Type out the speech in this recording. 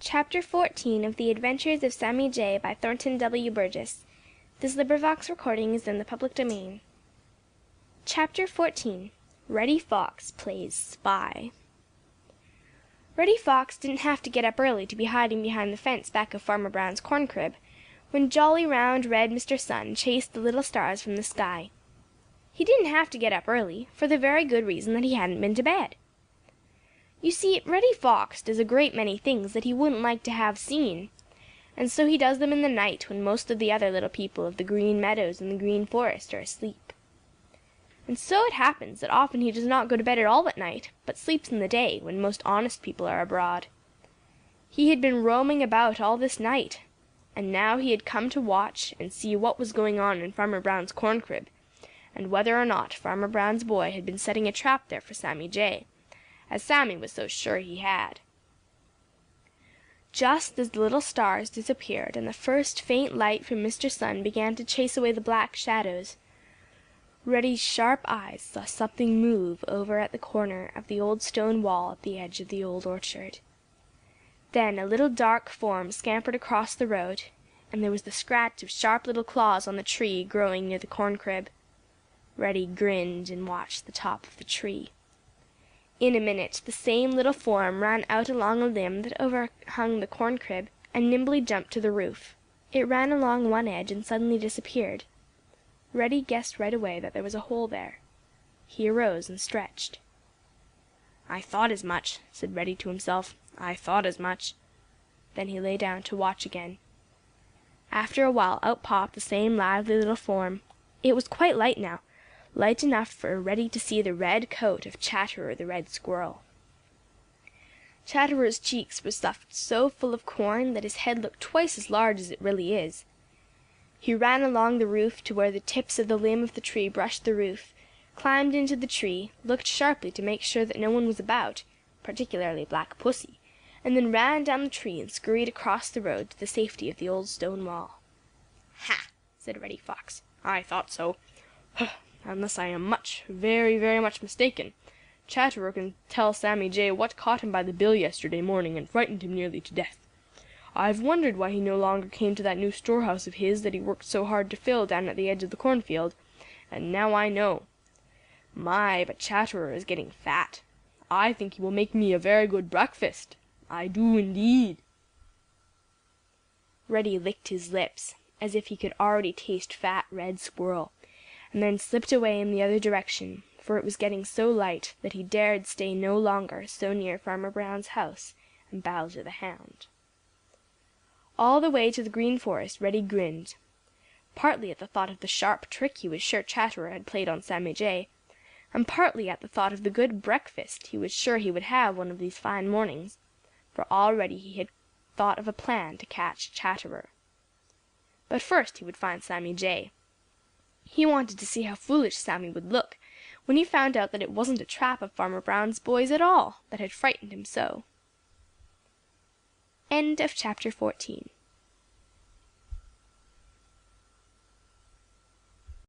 Chapter 14 of The Adventures of Sammy Jay by Thornton W. Burgess. This recording is in the public domain. Chapter 14 Reddy Fox Plays Spy. Reddy Fox didn't have to get up early to be hiding behind the fence back of Farmer Brown's corn crib when jolly, round, red Mr. Sun chased the little stars from the sky. He didn't have to get up early, for the very good reason that he hadn't been to bed. You see, Reddy Fox does a great many things that he wouldn't like to have seen, and so he does them in the night when most of the other little people of the Green Meadows and the Green Forest are asleep. And so it happens that often he does not go to bed at all at night, but sleeps in the day when most honest people are abroad. He had been roaming about all this night, and now he had come to watch and see what was going on in Farmer Brown's corn crib, and whether or not Farmer Brown's boy had been setting a trap there for Sammy Jay, as Sammy was so sure he had. Just as the little stars disappeared and the first faint light from Mr. Sun began to chase away the black shadows, Reddy's sharp eyes saw something move over at the corner of the old stone wall at the edge of the Old Orchard. Then a little dark form scampered across the road, and there was the scratch of sharp little claws on the tree growing near the corn crib. Reddy grinned and watched the top of the tree. In a minute the same little form ran out along a limb that overhung the corn crib and nimbly jumped to the roof. It ran along one edge and suddenly disappeared. Reddy guessed right away that there was a hole there. He arose and stretched. "I thought as much," said Reddy to himself. "I thought as much." Then he lay down to watch again. After a while out popped the same lively little form. It was quite light now, light enough for Reddy to see the red coat of Chatterer the Red Squirrel. Chatterer's cheeks were stuffed so full of corn that his head looked twice as large as it really is. He ran along the roof to where the tips of the limb of the tree brushed the roof, climbed into the tree, looked sharply to make sure that no one was about, particularly Black Pussy, and then ran down the tree and scurried across the road to the safety of the old stone wall. "Ha!" said Reddy Fox. "I thought so. Unless I am much, very, very much mistaken, Chatterer can tell Sammy Jay what caught him by the bill yesterday morning and frightened him nearly to death. I've wondered why he no longer came to that new storehouse of his that he worked so hard to fill down at the edge of the cornfield, and now I know. My, but Chatterer is getting fat. I think he will make me a very good breakfast. I do indeed." Reddy licked his lips, as if he could already taste fat Red Squirrel, and then slipped away in the other direction, for it was getting so light that he dared stay no longer so near Farmer Brown's house and Bowser the Hound. All the way to the Green Forest Reddy grinned, partly at the thought of the sharp trick he was sure Chatterer had played on Sammy Jay, and partly at the thought of the good breakfast he was sure he would have one of these fine mornings, for already he had thought of a plan to catch Chatterer. But first he would find Sammy Jay. He wanted to see how foolish Sammy would look when he found out that it wasn't a trap of Farmer Brown's boys at all that had frightened him so. End of chapter 14.